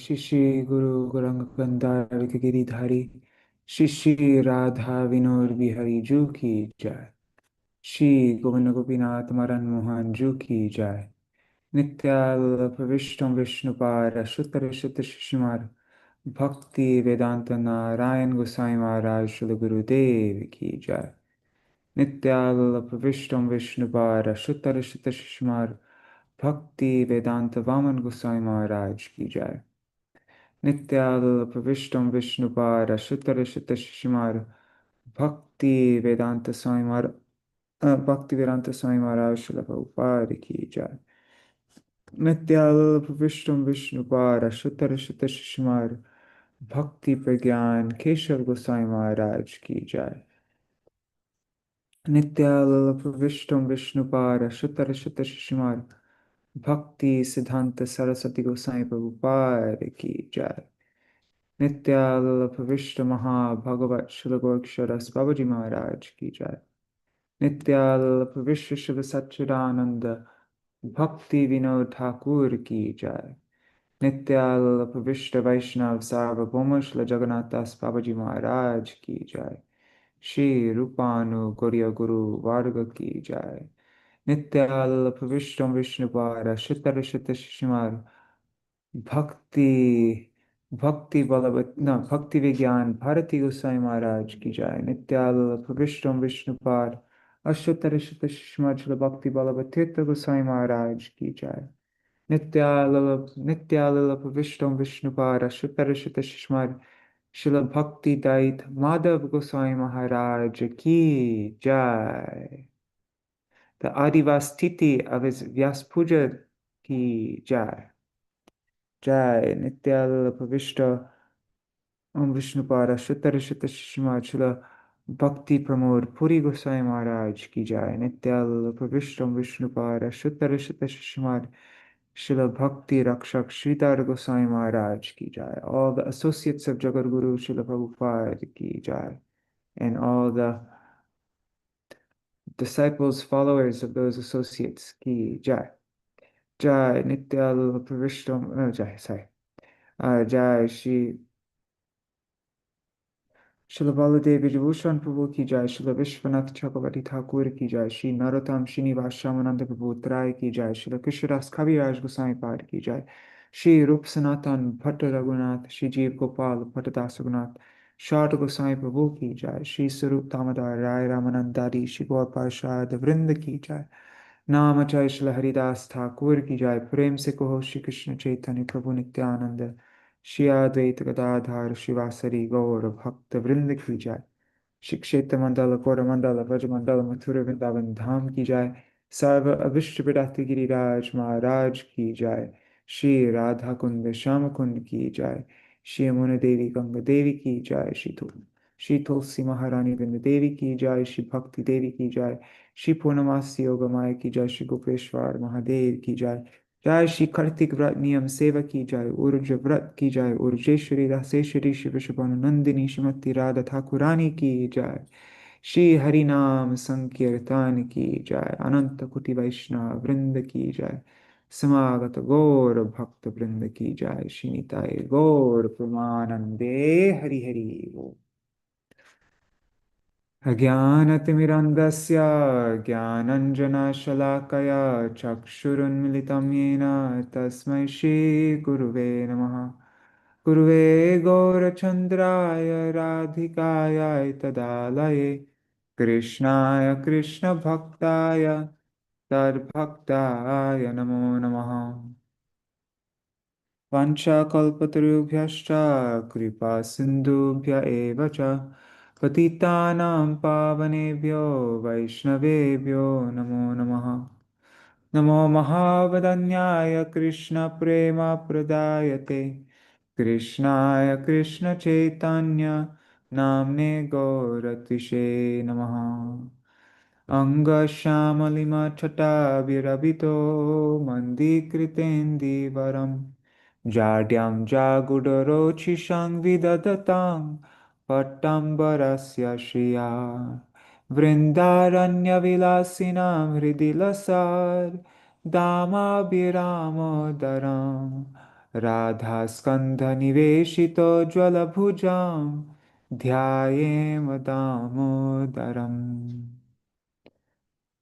श्री श्री गुरु गौरांग गंधार गिरिधारी श्री श्री राधा विनोद बिहारी जू की जय। श्री गोविंद गोपीनाथ मदन मोहन जू की जय। नित्याल्प विष्णु विष्णुपार शुतर शुत शिशुमार भक्ति वेदांत नारायण गोसाई महाराज श्री गुरुदेव की जय। नित्याल्प विष्णु विष्णुपार शुतर शुत शिशुमार भक्ति वेदांत वामन गोसाई महाराज की जय। नित्याल्प विष्णु विष्णुपार शुतर शुत शिशुमार भक्ति वेदांत स्वामी महाराज भक्ति वेदांत स्वामी महाराज श्रील प्रभुपाद की जय। नित्याल्प विष्णु विष्णुपार शुतर शुत शिशुमार भक्ति प्रज्ञान केशव गोसाई महाराज की जय। नित्याल्प विष्णु विष्णुपार शुतर शुत शिशुमार भक्ति सिद्धांत सरस्वती गोसाई प्रभुपाद की जय। नित्याल्प विष्णु महाभगवत श्री गोरक्षरस बाबाजी महाराज की जय। नित्याल्प विश्व शिव सच्चिदानंद भक्ति विनोद ठाकुर की जय। नित्याल्प विष्णु वैष्णव सार्वभौम श्री जगन्नाथ दास बाबाजी महाराज की जय। श्री रूपानु गौरिया गुरु वार्ग की जय। नित्याल्प विष्णु विष्णुपार शुतर शुत शिशुमार भक्ति भक्ति बल्लभ न भक्ति विज्ञान भारती गोसाई महाराज की जय। नित्याल्प विष्णु विष्णुपार अशुतर शुत शिशुमार श्रील भक्ति बल्लभ तीर्थ गोसाई महाराज की जय। नित्याल्प विष्णु विष्णुपार अशुतर शुत शिशुमार श्रील भक्ति दयित माधव गोसाई महाराज की जय। The Adivastiti of his Vyaspuja ki jai. Jai Nityal Pavishta Om Vishnupada Shuttara Shutta Shishma Chula Bhakti Pramod Puri Gosai Maharaj ki jai. Nityal Pavishta Om Vishnupada Shuttara Shutta Shishma Shila Bhakti Rakshak Sridhar Gosai Maharaj ki jai. All the associates of Jagadguru Srila Prabhupada ki jai. And all the disciples, followers of those associates ki jai. Jai Nityal Pravishtam, no, Jai, sorry. Jai Shri Śrīla Baladevi Vibhushan Prabhu ki jai, Śrīla Vishwanath Chakravarti Thakur ki jai, Shri Narottam Srinivas Shamananda Prabhu Trai ki jai, Śrīla Krishnadas Kaviraj Gosai Pad ki jai, Shri Rup Sanatan Bhatta Raghunath, Shri Jeev Gopal Bhattadas Raghunath, Shad Gosai Prabhu ki jai, Shri Sarup Damodar Rai Ramanandari, Shri Gaur Parshad Vrinda ki jai, नाम जय श्री हरिदास ठाकुर की जय। प्रेम से कहो श्री कृष्ण चैतन्य प्रभु नित्यानंद श्री अद्वैत गदाधर शिवासरी गौर भक्त वृंद की जय। श्री क्षेत्र मंडल कोरमंडल व्रज मंडल मथुर वृंदावन धाम की जय। सर्व अभिष्ट विदात गिरिराज महाराज की जय। श्री राधा कुंड श्याम कुंड की जय। श्री यमुना देवी गंगा देवी की जय। श्री तुलसी महारानी वृंद देवी की जय। श्री भक्ति देवी की जय। श्री पूर्णमासी योगमाया की जय। श्री गोपेश्वर महादेव की जय। जय श्री कार्तिक व्रत नियम सेवा की जय। ऊर्ज व्रत की जय। ऊर्जेश्वरी दासेश्वरी शिव नंदिनी श्रीमती राधा ठाकुरानी की जय। श्री हरिनाम संकीर्तन की जय। अनंत कोटि वैष्णव वृंद की जय। समागत गौर भक्त वृंद की जय। श्री निताय गौर प्रमानंदे हरि हरि बोल। अज्ञानतिमिरन्धस्य ज्ञानञ्जनशलाकया चक्षुरुन्मिलितं येन तस्मै श्रीगुरुवे नमः। गुरुवे गौरचन्द्राय राधिकाय तदालये कृष्णाय कृष्णभक्ताय तद्भक्ताय नमो नमः। वाञ्छाकल्पतरुभ्यश्च कृपा सिन्धुभ्य एव च पतितानां पावनेभ्यो वैष्णवेभ्यो नमो नमः। नमो महावदन्याय कृष्णप्रेमप्रदायते कृष्णाय कृष्णचैतन्य नाम्ने गौरतिषे नमः। अङ्गश्यामलिमच्छटाभिरभितो मन्दीकृतेन्दीवरम् जाड्यां जागुडरोचिषं विदधतां पट्टम्बरस्य श्रिया वृन्दारण्यविलासिनां हृदि लसार दामाभिरामोदरं Radha Skandha Niveshito Jwalabhujam Dhyayem Damodaram.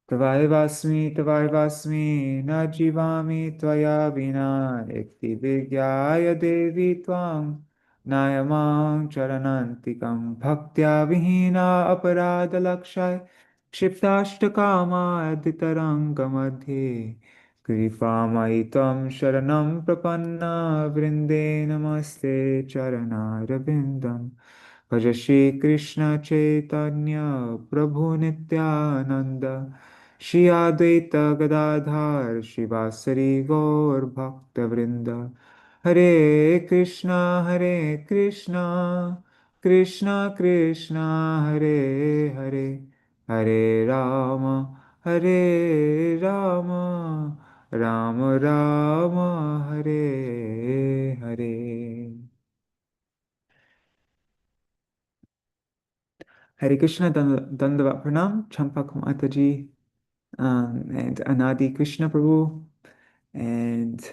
Tavai vasmi na jivami tvaya vina ekti vigyaya devi twam nayamam charanantikam bhaktya vihina aparada lakshay kshiptastakama aditaranga madhe kripamai tvam sharanam prapanna vrinde namaste charanarabindam. Bhaja Shri Krishna Chaitanya Prabhu Nityananda Shri Advaita Gadadhar Shivasari Gaur Bhakta Vrinda Hare Krishna Krishna Krishna Hare Hare Hare Rama Rama Rama Hare Hare. Hare Krishna, Dandavat Pranam, Champak Mataji, and Anadi Krishna Prabhu, and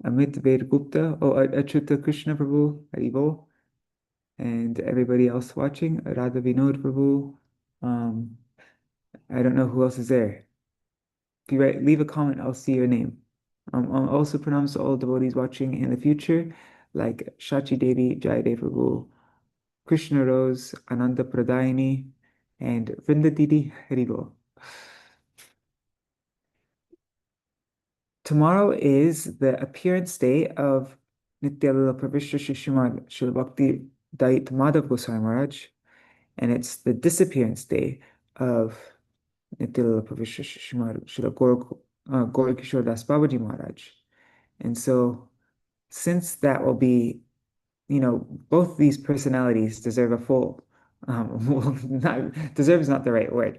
Amit Ved Gupta, Achyuta Krishna Prabhu, Haribo, and everybody else watching, Radha Vinod Prabhu. Um, I don't know who else is there. If you leave a comment, I'll see your name. I'll also pronounce all devotees watching in the future, like Shachi Devi, Jayadev Prabhu, Krishna Rose, Ananda Pradayani, and Vrinda Didi Haribo. Tomorrow is the appearance day of Nityalila Pravishra Shishimad Śrīla Bhakti Dayita Mādhava Gosvāmī Mahārāja, and it's the disappearance day of Nityalila Pravishra Shishimad Śrīla Gaura Kishore Das Babaji Mahārāja. And so, since that will be, both these personalities deserve a full, well, deserve is not the right word,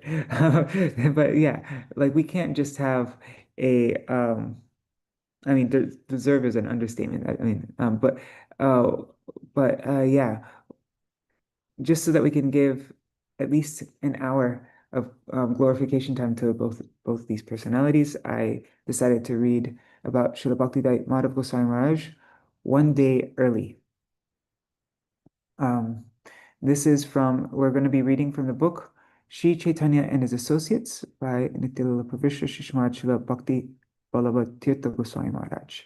but yeah, like we can't just have a, I mean, deserve is an understatement. Yeah, just so that we can give at least an hour of glorification time to both these personalities, I decided to read about Śrīla Bhakti Dayita Mādhava Gosvāmī Mahārāja one day early. We're going to be reading from the book Sri Caitanya and His Associates by Nityalila Pravishra Shishmad Śrīla Bhakti Ballabha Tīrtha Gosvāmī Mahārāja.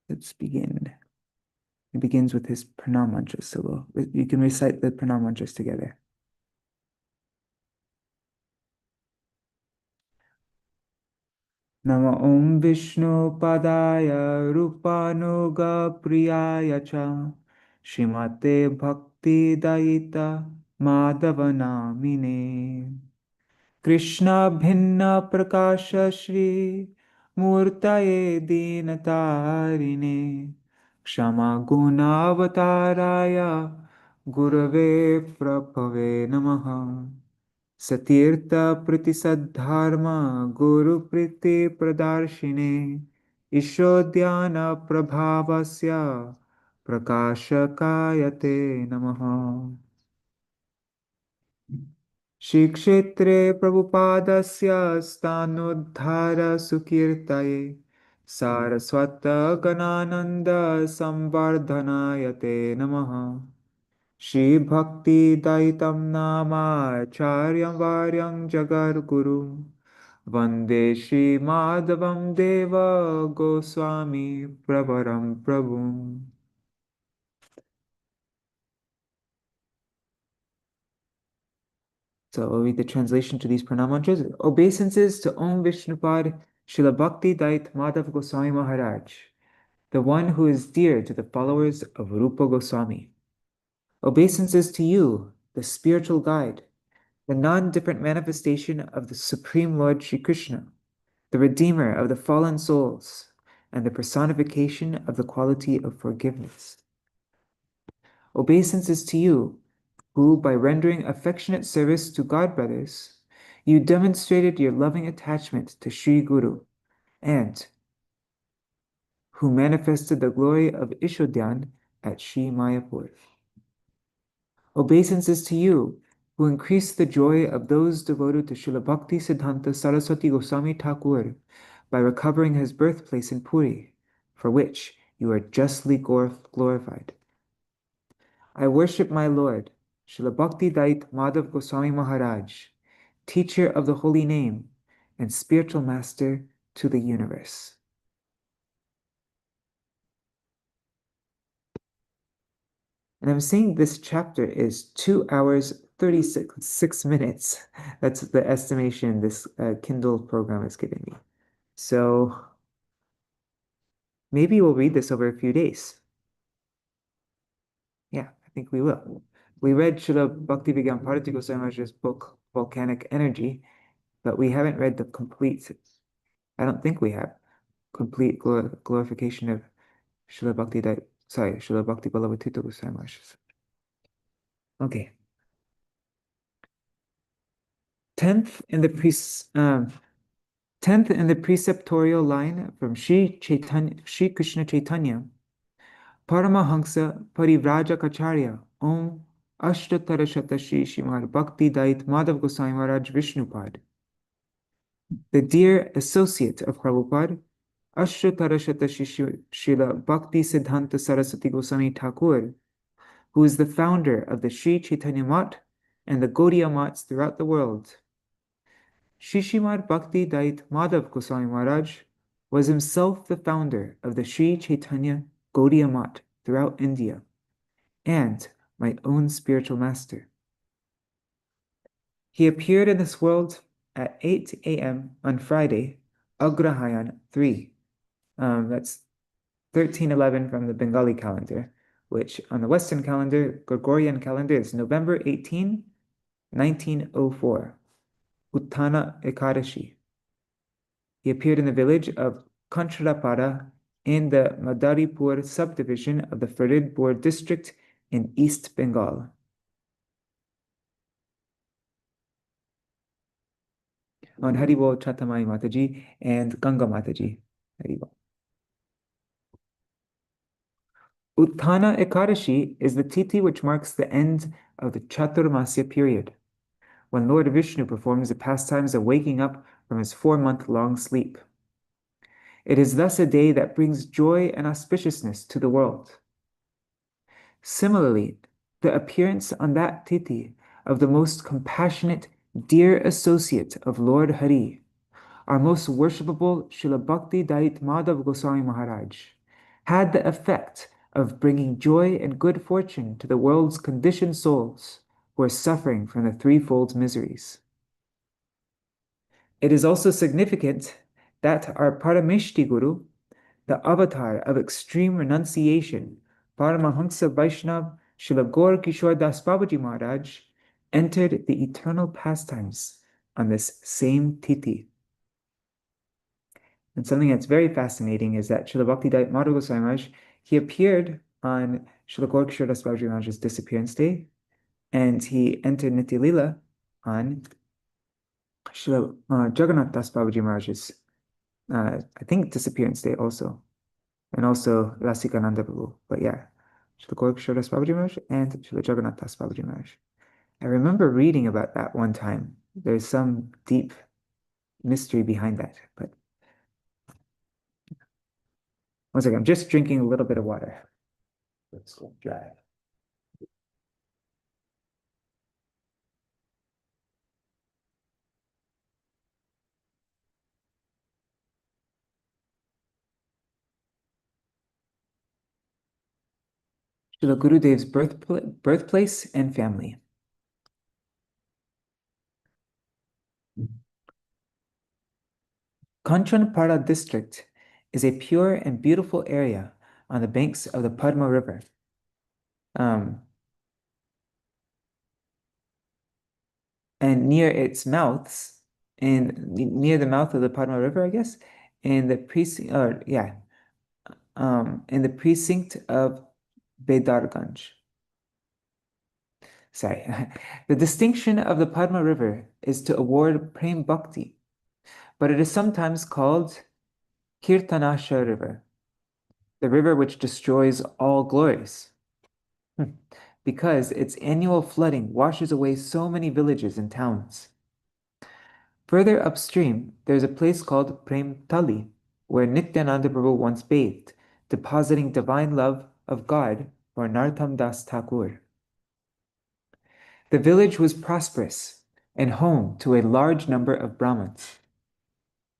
Let's begin. It begins with his pranam mantras, so you can recite the pranam mantras together. Nama Om Vishnu Padaya Rupanuga Priyaya Cha Shrimate Bhakti Dayita Mādhava Namine Krishna Bhinna Prakasha Shri Murtaye Dinatarine Kshama Gunavataraya Gurave Prabhave Namaha Satirtha Pratisaddharma Guru Priti Pradarshine Ishodhyana Prabhavasya Prakashakayate Namaha Shri Kshetre Prabhupadasya Stanudhara Sukirtaye Saraswata Ganananda Samvardhanayate Namaha Shri Bhakti Daitam Nama Charyam Varyam Jagar Guru Vande Shri Madhavam Deva Goswami Pravaram Prabhu. So I'll read the translation to these pranam mantras. Obeisances to Om Vishnupad Śrīla Bhakti Dayita Mādhava Goswāmī Mahārāja, the one who is dear to the followers of Rupa Goswami. Obeisances to you, the spiritual guide, the non-different manifestation of the Supreme Lord Shri Krishna, the Redeemer of the fallen souls, and the personification of the quality of forgiveness. Obeisances to you, who, by rendering affectionate service to God brothers, you demonstrated your loving attachment to Sri Guru, and who manifested the glory of Ishodhyan at Sri Mayapur. Obeisances to you, who increased the joy of those devoted to Śrīla Bhakti Siddhanta Saraswati Goswami Thakur by recovering his birthplace in Puri, for which you are justly glorified. I worship my Lord, Śrīla Bhakti Dayita Mādhava Goswami Mahārāja, teacher of the holy name and spiritual master to the universe. And I'm saying this chapter is 2 hours, 36 minutes. That's the estimation this Kindle program is giving me. So maybe we'll read this over a few days. Yeah, I think we will. We read Śrīla Bhakti Ballabha Goswami's book, Volcanic Energy, but we haven't read the complete, I don't think we have, complete glorification of Śrīla Bhakti Ballabha Tīrtha. Okay. 10th in the preceptorial line from Sri Krishna Caitanya, Paramahansa Parivrajacharya Om Ashtatarashata Shri Srimad Bhakti Dayita Mādhava Goswami Maharaj Vishnupad. The dear associate of Prabhupada, Ashtatarashata Shri Srila Bhakti Siddhanta Saraswati Goswami Thakur, who is the founder of the Sri Chaitanya Math and the Gaudiya Maths throughout the world. Shri Srimad Bhakti Dayita Mādhava Goswami Maharaj was himself the founder of the Sri Chaitanya Gaudiya Math throughout India, and my own spiritual master. He appeared in this world at 8 a.m. on Friday, Agrahayan 3. That's 1311 from the Bengali calendar, which on the Western calendar, Gregorian calendar, is November 18, 1904. Uttana Ekadashi. He appeared in the village of Kancharapada in the Madaripur subdivision of the Faridpur district in East Bengal. On Haribol Chatamai Mataji and Ganga Mataji. Haribol. Uttana Ekadashi is the tithi which marks the end of the Chaturmasya period, when Lord Vishnu performs the pastimes of waking up from his 4-month-long sleep. It is thus a day that brings joy and auspiciousness to the world. Similarly, the appearance on that tithi of the most compassionate, dear associate of Lord Hari, our most worshipable Śrīla Bhakti Dayita Mādhava Goswami Maharaj, had the effect of bringing joy and good fortune to the world's conditioned souls who are suffering from the threefold miseries. It is also significant that our Parameshti Guru, the avatar of extreme renunciation, Paramahamsa Vaishnav Śrīla Gaur Kishore Das Babaji Maharaj, entered the eternal pastimes on this same tithi. And something that's very fascinating is that Śrīla Bhakti Dayita Mādhava Goswami Maharaj, he appeared on Śrīla Gaur Kishore Das Babaji Maharaj's disappearance day, and he entered Nitya Lila on Śrīla Jagannath Das Babaji Maharaj's, I think, disappearance day also, and also Rasikananda Prabhu. But yeah, Śrīla Gaur Kishore Das Babaji Maharaj and Śrīla Jagannath Das Babaji Maharaj. I remember reading about that one time. There's some deep mystery behind that, but one second, I'm just drinking a little bit of water. Let's go dry. Srila Gurudev's birthplace and family. Kanchanpara district is a pure and beautiful area on the banks of the Padma River. And near its mouths, near the mouth of the Padma River, I guess, in the precinct, in the precinct of Bedarganj. Sorry. The distinction of the Padma River is to award Prem Bhakti, but it is sometimes called Kirtanasha River, the river which destroys all glories. because its annual flooding washes away so many villages and towns. Further upstream, there's a place called Prem Tali, where Nityananda Prabhu once bathed, depositing divine love of God for Narottam Das Thakur. The village was prosperous and home to a large number of Brahmins.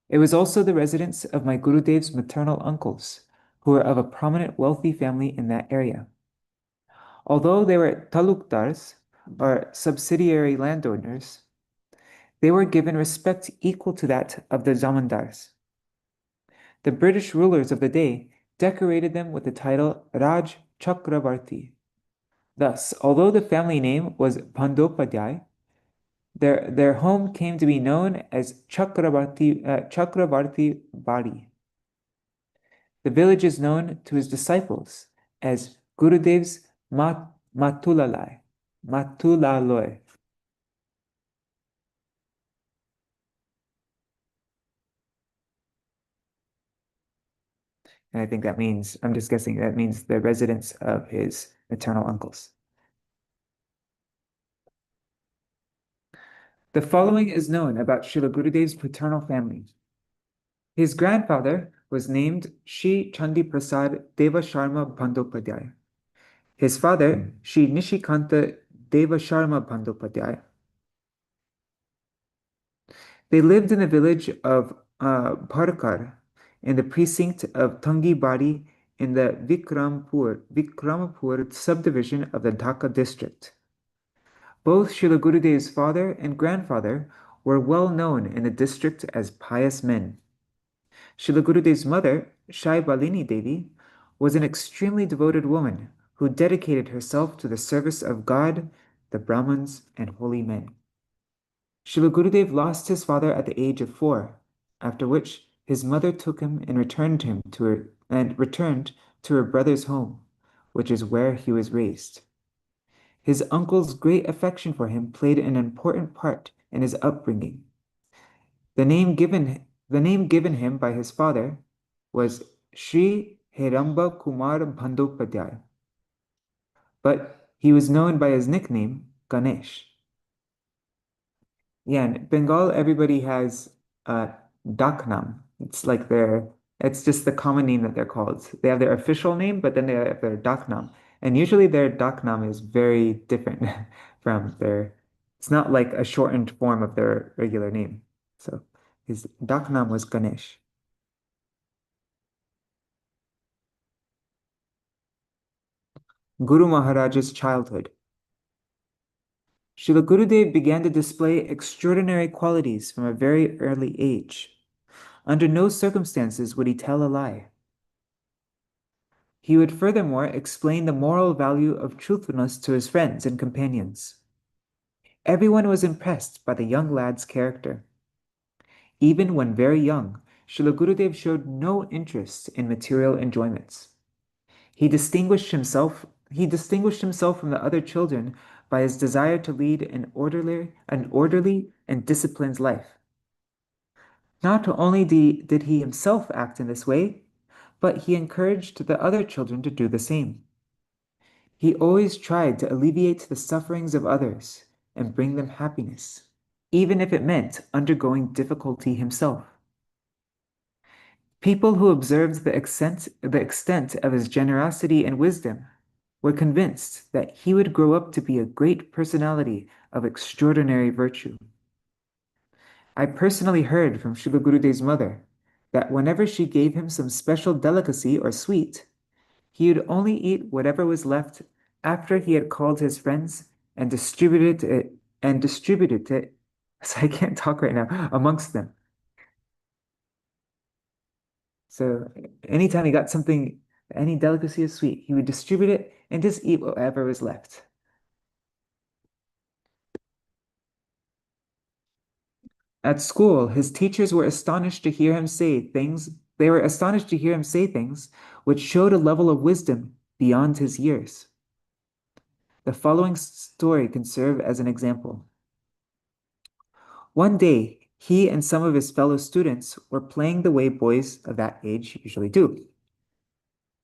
It was also the residence of my Gurudev's maternal uncles, who were of a prominent wealthy family in that area. Although they were talukdars, or subsidiary landowners, they were given respect equal to that of the zamindars. The British rulers of the day decorated them with the title Raj Chakravarti. Thus, although the family name was Bandopadhyay, their home came to be known as Chakravarti Bari. The village is known to his disciples as Gurudev's Matulalai. And I think that means, I'm just guessing, that means the residence of his maternal uncles. The following is known about Srila Gurudev's paternal family. His grandfather was named Shri Chandi Prasad Deva Sharma Bandopadhyay. His father, Shri Nishikanta Deva Sharma Bandopadhyay. They lived in the village of Bharkar in the precinct of Tangibadi in the Vikramapur subdivision of the Dhaka district. Both Srila Gurudev's father and grandfather were well known in the district as pious men. Srila Gurudev's mother, Shai Balini Devi, was an extremely devoted woman who dedicated herself to the service of God, the Brahmins, and holy men. Srila Gurudev lost his father at the age of 4, after which his mother took him and returned to her brother's home, which is where he was raised. His uncle's great affection for him played an important part in his upbringing. The name given him by his father was Sri Heramba Kumar Bandopadhyay, but he was known by his nickname Ganesh. Yeah, in Bengal, everybody has Daknam. It's just the common name that they're called. They have their official name, but then they have their Daknam. And usually their Daknam is very different from it's not like a shortened form of their regular name. So his Daknam was Ganesh. Guru Mahārāja's childhood. Srila Gurudev began to display extraordinary qualities from a very early age. Under no circumstances would he tell a lie. He would furthermore explain the moral value of truthfulness to his friends and companions. Everyone was impressed by the young lad's character. Even when very young, Srila Gurudev showed no interest in material enjoyments. He distinguished himself from the other children by his desire to lead an orderly and disciplined life. Not only did he himself act in this way, but he encouraged the other children to do the same. He always tried to alleviate the sufferings of others and bring them happiness, even if it meant undergoing difficulty himself. People who observed the extent of his generosity and wisdom were convinced that he would grow up to be a great personality of extraordinary virtue. I personally heard from Srila Gurudev's mother that whenever she gave him some special delicacy or sweet, he would only eat whatever was left after he had called his friends and distributed it, so I can't talk right now, amongst them. So anytime he got something, any delicacy or sweet, he would distribute it and just eat whatever was left. At school, his teachers were astonished to hear him say things. They were astonished to hear him say things which showed a level of wisdom beyond his years. The following story can serve as an example. One day, he and some of his fellow students were playing the way boys of that age usually do.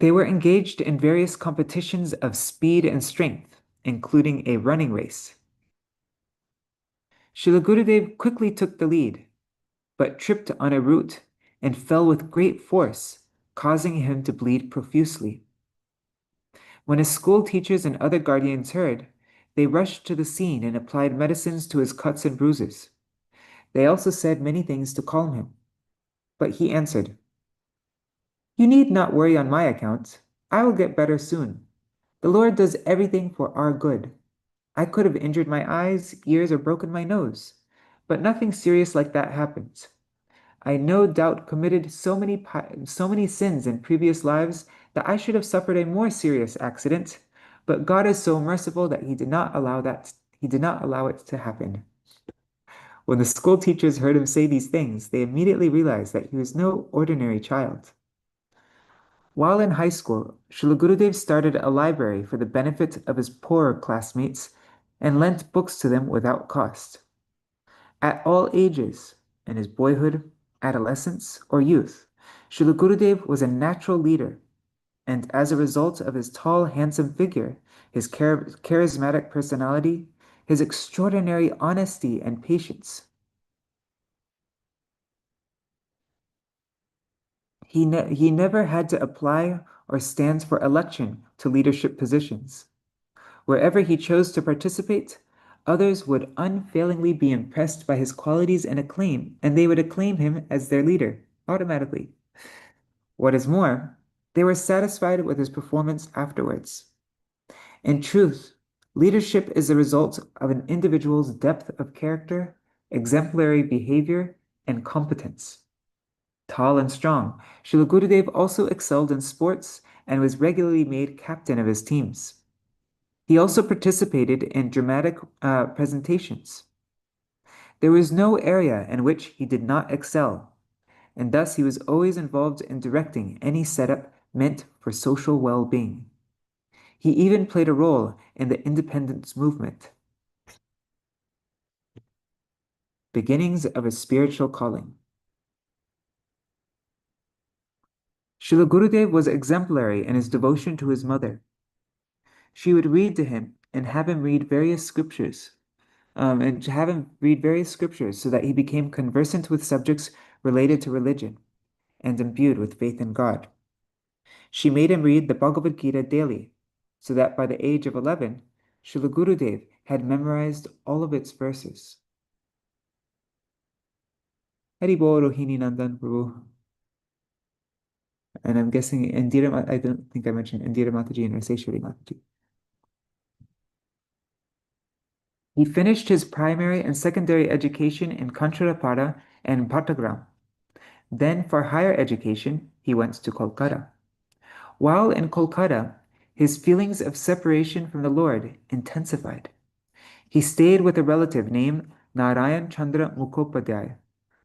They were engaged in various competitions of speed and strength, including a running race. Srila Gurudev quickly took the lead, but tripped on a root and fell with great force, causing him to bleed profusely. When his school teachers and other guardians heard, they rushed to the scene and applied medicines to his cuts and bruises. They also said many things to calm him. But he answered, "You need not worry on my account. I will get better soon. The Lord does everything for our good. I could have injured my eyes, ears, or broken my nose, but nothing serious like that happened. I no doubt committed so many sins in previous lives that I should have suffered a more serious accident, but God is so merciful that He did not allow it to happen." When the school teachers heard him say these things, they immediately realized that he was no ordinary child. While in high school, Srila Gurudev started a library for the benefit of his poorer classmates and lent books to them without cost. At all ages, in his boyhood, adolescence, or youth, Srila Gurudev was a natural leader, and as a result of his tall, handsome figure, his charismatic personality, his extraordinary honesty and patience, he never had to apply or stand for election to leadership positions. Wherever he chose to participate, others would unfailingly be impressed by his qualities and they would acclaim him as their leader automatically. What is more, they were satisfied with his performance afterwards. In truth, leadership is the result of an individual's depth of character, exemplary behavior, and competence. Tall and strong, Srila Gurudev also excelled in sports and was regularly made captain of his teams. He also participated in dramatic presentations. There was no area in which he did not excel, and thus he was always involved in directing any setup meant for social well-being. He even played a role in the independence movement. Beginnings of a spiritual calling. Srila Gurudev was exemplary in his devotion to his mother. She would read to him and have him read various scriptures, so that he became conversant with subjects related to religion and imbued with faith in God. She made him read the Bhagavad Gita daily, so that by the age of 11, Srila Gurudev had memorized all of its verses. Haribo Rohini Nandan Prabhu. And I'm guessing Indira, I don't think I mentioned Indira Mataji and Raseshwari Mataji. He finished his primary and secondary education in Kancharapada and Bhattagram. Then, for higher education, he went to Kolkata. While in Kolkata, his feelings of separation from the Lord intensified. He stayed with a relative named Narayan Chandra Mukhopadhyay,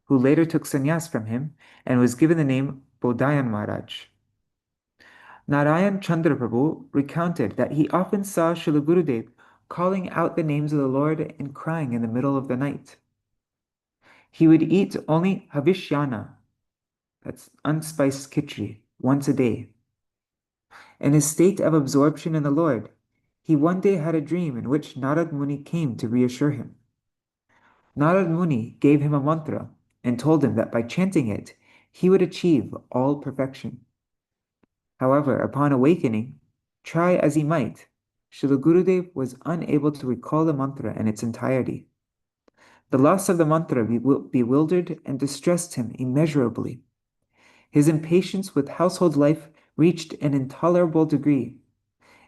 who later took sannyas from him and was given the name Bodhayan Maharaj. Narayan Chandra Prabhu recounted that he often saw Srila Gurudev calling out the names of the Lord and crying in the middle of the night. He would eat only havishyana, that's unspiced khichdi, once a day. In his state of absorption in the Lord, he one day had a dream in which Narad Muni came to reassure him. Narad Muni gave him a mantra and told him that by chanting it, he would achieve all perfection. However, upon awakening, try as he might, Srila Gurudev was unable to recall the mantra in its entirety. The loss of the mantra bewildered and distressed him immeasurably. His impatience with household life reached an intolerable degree,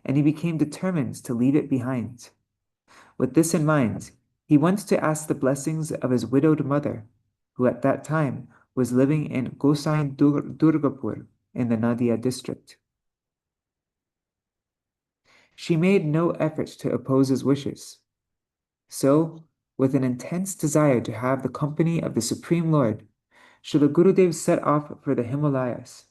and he became determined to leave it behind. With this in mind, he went to ask the blessings of his widowed mother, who at that time was living in Gosain Durgapur in the Nadia district. She made no effort to oppose his wishes. So, with an intense desire to have the company of the Supreme Lord, Srila Gurudev set off for the Himalayas.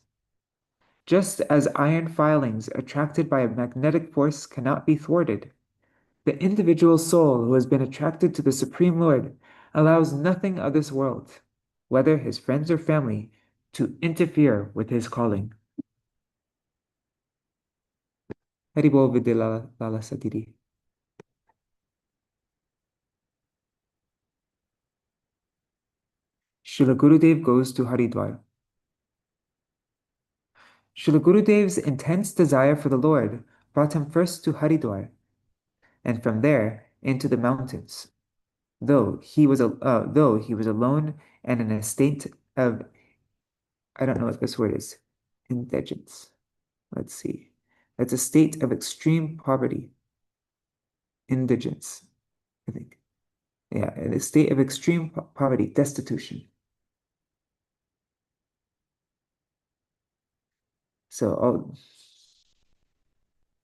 Just as iron filings attracted by a magnetic force cannot be thwarted, the individual soul who has been attracted to the Supreme Lord allows nothing of this world, whether his friends or family, to interfere with his calling. Haribol Vidya Lala Satiri. Srila Gurudev goes to Haridwar. Srila Gurudev's intense desire for the Lord brought him first to Haridwar, and from there into the mountains. Though he was alone and in a state of, I don't know what this word is, indigence. Let's see. It's a state of extreme poverty. Indigence, I think. Yeah, in a state of extreme poverty, destitution. So,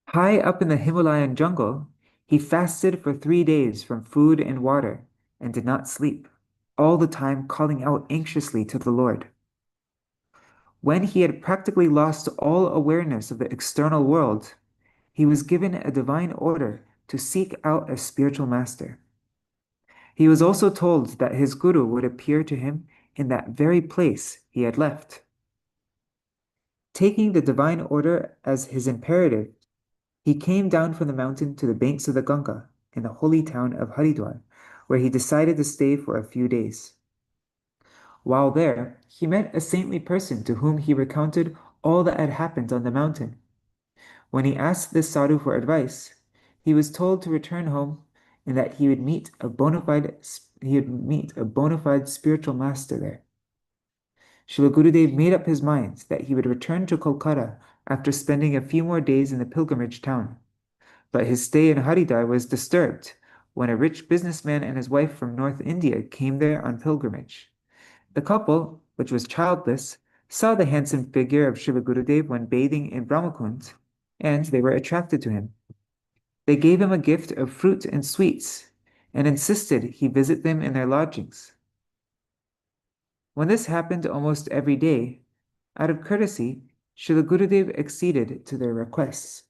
high up in the Himalayan jungle, he fasted for 3 days from food and water and did not sleep, all the time calling out anxiously to the Lord. When he had practically lost all awareness of the external world, he was given a divine order to seek out a spiritual master. He was also told that his guru would appear to him in that very place he had left. Taking the divine order as his imperative, he came down from the mountain to the banks of the Ganga in the holy town of Haridwar, where he decided to stay for a few days. While there, he met a saintly person to whom he recounted all that had happened on the mountain. When he asked this sadhu for advice, he was told to return home and that he would meet a bona fide spiritual master there. Srila Gurudev made up his mind that he would return to Kolkata after spending a few more days in the pilgrimage town. But his stay in Haridwar was disturbed when a rich businessman and his wife from North India came there on pilgrimage. The couple, which was childless, saw the handsome figure of Srila Gurudev when bathing in Brahmakund, and they were attracted to him. They gave him a gift of fruit and sweets, and insisted he visit them in their lodgings. When this happened almost every day, out of courtesy, Srila Gurudev acceded to their requests.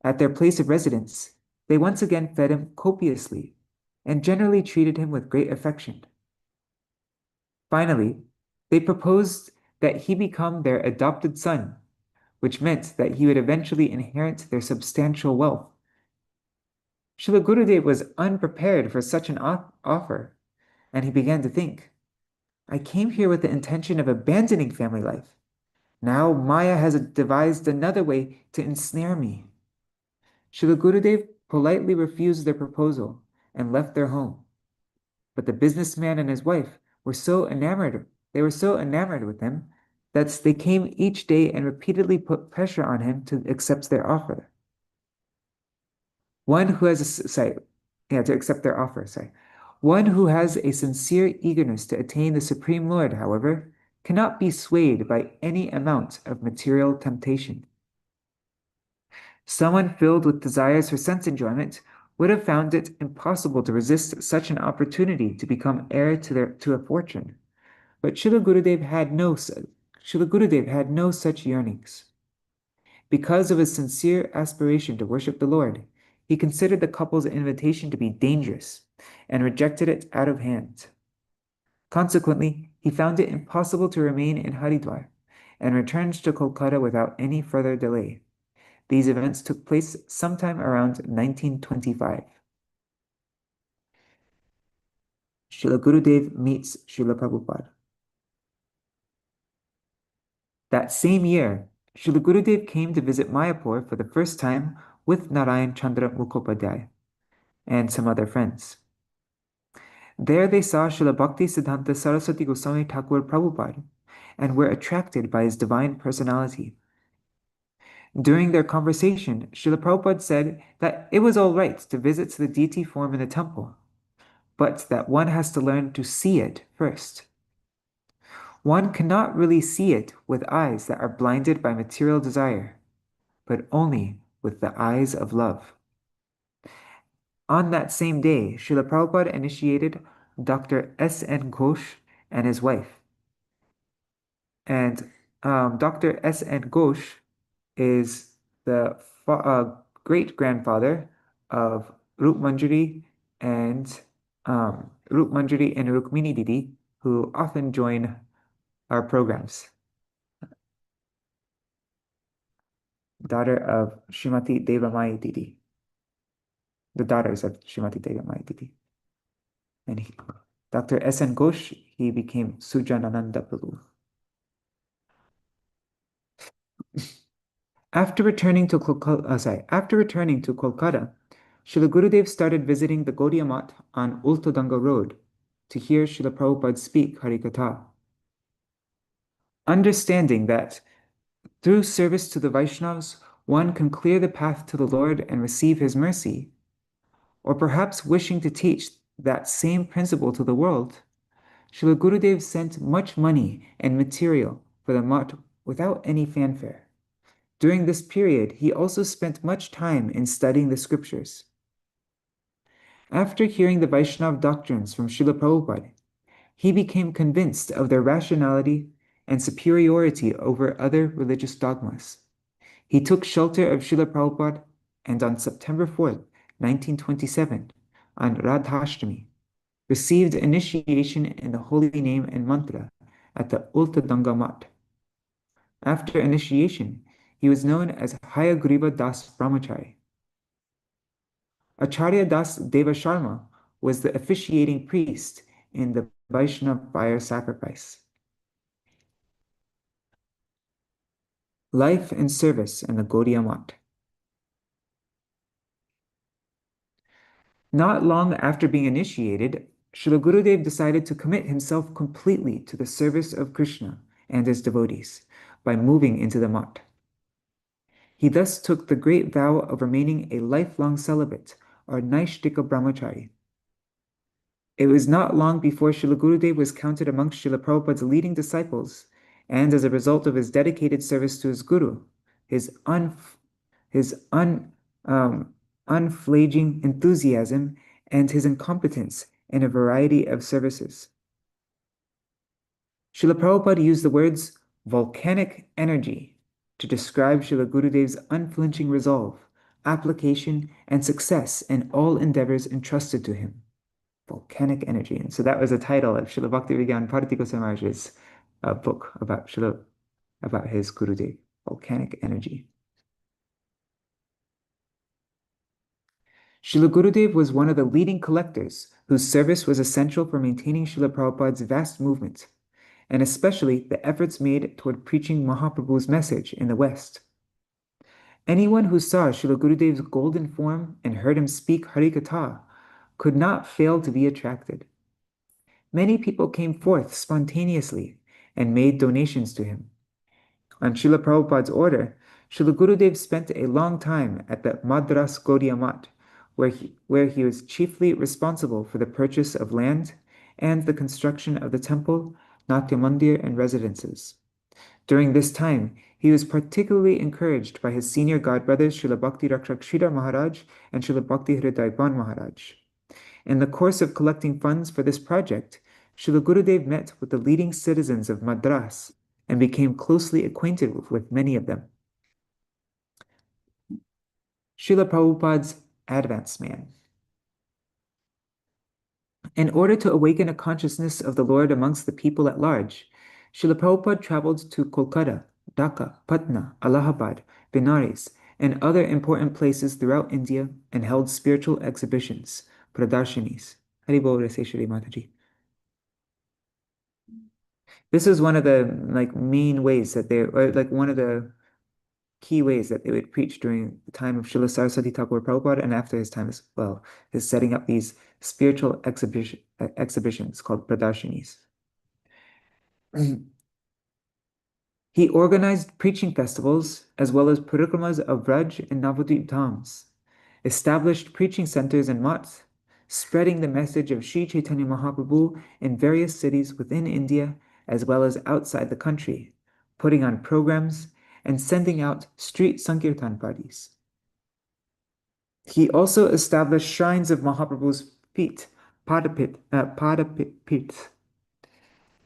At their place of residence, they once again fed him copiously, and generally treated him with great affection. Finally, they proposed that he become their adopted son, which meant that he would eventually inherit their substantial wealth. Srila Gurudev was unprepared for such an offer, and he began to think, I came here with the intention of abandoning family life. Now Maya has devised another way to ensnare me. Srila Gurudev politely refused their proposal and left their home. But the businessman and his wife were so enamored with him that they came each day and repeatedly put pressure on him to accept their offer. One who has a sincere eagerness to attain the Supreme Lord, however, cannot be swayed by any amount of material temptation. Someone filled with desires for sense enjoyment would have found it impossible to resist such an opportunity to become heir to a fortune. But Srila Gurudev had no such yearnings. Because of his sincere aspiration to worship the Lord, he considered the couple's invitation to be dangerous and rejected it out of hand. Consequently, he found it impossible to remain in Haridwar and returned to Kolkata without any further delay. These events took place sometime around 1925. Srila Gurudev meets Srila Prabhupada. That same year, Srila Gurudev came to visit Mayapur for the first time with Narayan Chandra Mukhopadhyay and some other friends. There they saw Srila Bhakti Siddhanta Saraswati Goswami Thakur Prabhupada and were attracted by his divine personality. During their conversation, Srila Prabhupada said that it was all right to visit the deity form in the temple, but that one has to learn to see it first. One cannot really see it with eyes that are blinded by material desire, but only with the eyes of love. On that same day, Srila Prabhupada initiated Dr. S.N. Ghosh and his wife. And Dr. S.N. Ghosh is the great-grandfather of Rup Manjari and Rukmini Didi, who often join our programs. Daughter of Srimati Devamai Didi. The daughters of Srimati Devamai Didi. And Dr. S.N. Ghosh, he became Sujanananda Prabhu. After returning to Kolkata, Srila Gurudev started visiting the Gaudiya Math on Ultadanga Road to hear Srila Prabhupada speak Harikatha. Understanding that through service to the Vaishnavas, one can clear the path to the Lord and receive his mercy, or perhaps wishing to teach that same principle to the world, Srila Gurudev sent much money and material for the Math without any fanfare. During this period, he also spent much time in studying the scriptures. After hearing the Vaishnava doctrines from Srila Prabhupada, he became convinced of their rationality and superiority over other religious dogmas. He took shelter of Srila Prabhupada, and on September 4th, 1927, on Radhashtami, received initiation in the holy name and mantra at the Ultadanga Math. After initiation, he was known as Hayagriva Das Brahmachari. Acharya Das Deva Sharma was the officiating priest in the Vaishnava fire sacrifice. Life and service in the Gaudiya Math. Not long after being initiated, Srila Gurudev decided to commit himself completely to the service of Krishna and his devotees by moving into the Math. He thus took the great vow of remaining a lifelong celibate, or Naishtika Brahmachari. It was not long before Srila Gurudev was counted amongst Srila Prabhupada's leading disciples, and as a result of his dedicated service to his Guru, his unflagging enthusiasm, and his incompetence in a variety of services. Srila Prabhupada used the words volcanic energy to describe Srila Gurudev's unflinching resolve, application, and success in all endeavors entrusted to him. Volcanic energy. And so that was the title of Srila Bhakti Vigyan Bharati Goswami Maharaj's book about his Gurudev, volcanic energy. Srila Gurudev was one of the leading collectors whose service was essential for maintaining Srila Prabhupada's vast movement, and especially the efforts made toward preaching Mahaprabhu's message in the West. Anyone who saw Srila Gurudev's golden form and heard him speak Harikatha could not fail to be attracted. Many people came forth spontaneously and made donations to him. On Srila Prabhupada's order, Srila Gurudev spent a long time at the Madras Gaudiya Math, where he was chiefly responsible for the purchase of land and the construction of the temple, Natya Mandir, and residences. During this time, he was particularly encouraged by his senior godbrothers Śrīla Bhakti Rakshak Sridhar Mahārāja and Śrīla Bhakti Hridayban Mahārāja. In the course of collecting funds for this project, Srila Gurudev met with the leading citizens of Madras and became closely acquainted with many of them. Srila Prabhupada's advance man. In order to awaken a consciousness of the Lord amongst the people at large, Srila Prabhupada traveled to Kolkata, Dhaka, Patna, Allahabad, Benares, and other important places throughout India and held spiritual exhibitions, pradarshanis. Haribol Raseshwari Mataji. This is one of the main ways that one of the key ways that they would preach during the time of Srila Saraswati Thakur Prabhupada and after his time as well, is setting up these spiritual exhibitions called pradarshanis. He organized preaching festivals as well as parikramas of Vraj and Navadvip dhams, established preaching centers and maths, spreading the message of Sri Caitanya Mahaprabhu in various cities within India as well as outside the country, putting on programs and sending out street Sankirtan parties. He also established shrines of Mahaprabhu's feet, Padapit,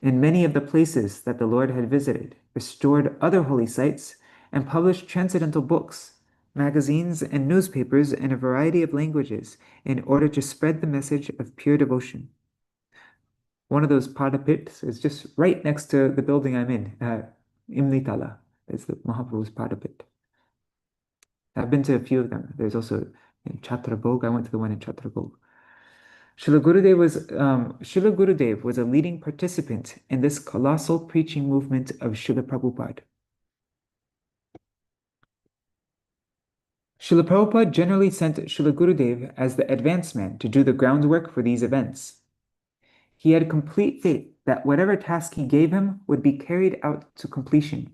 in many of the places that the Lord had visited, restored other holy sites, and published transcendental books, magazines, and newspapers in a variety of languages in order to spread the message of pure devotion. One of those Padapits is just right next to the building I'm in, Imlitala. It's the Mahaprabhu's Padapit. I've been to a few of them. There's also in Chhatrabhog. I went to the one in Chhatrabhog. Srila Gurudev was a leading participant in this colossal preaching movement of Srila Prabhupada. Srila Prabhupada generally sent Srila Gurudev as the advance man to do the groundwork for these events. He had complete faith that whatever task he gave him would be carried out to completion.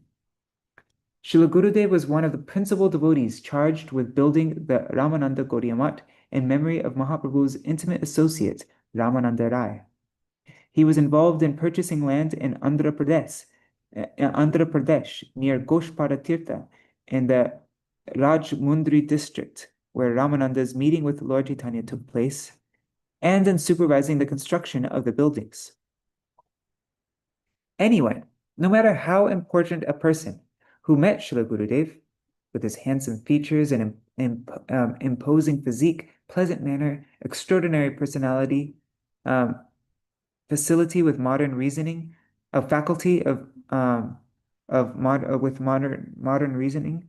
Srila Gurudev was one of the principal devotees charged with building the Ramananda Gaudiya Math in memory of Mahaprabhu's intimate associate, Ramananda Rai. He was involved in purchasing land in Andhra Pradesh near Gosvāmī Tīrtha in the Rajmundry district, where Ramananda's meeting with Lord Caitanya took place, and in supervising the construction of the buildings. Anyone, no matter how important a person, who met Srila Gurudev, with his handsome features and imposing physique, pleasant manner, extraordinary personality, facility with modern reasoning, a faculty with modern reasoning,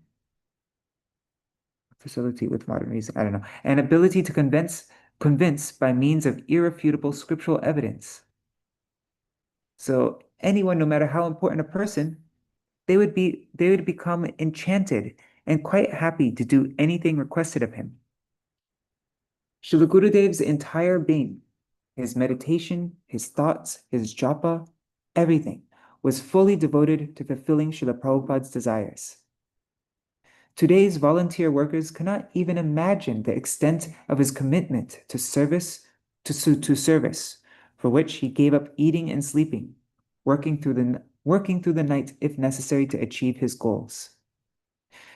facility with modern reason, I don't know, an ability to convince by means of irrefutable scriptural evidence. So anyone, no matter how important a person, they would become enchanted and quite happy to do anything requested of him. Srila Gurudev's entire being, his meditation, his thoughts, his japa, everything was fully devoted to fulfilling Srila Prabhupada's desires. Today's volunteer workers cannot even imagine the extent of his commitment to service, for which he gave up eating and sleeping, working through the night if necessary to achieve his goals.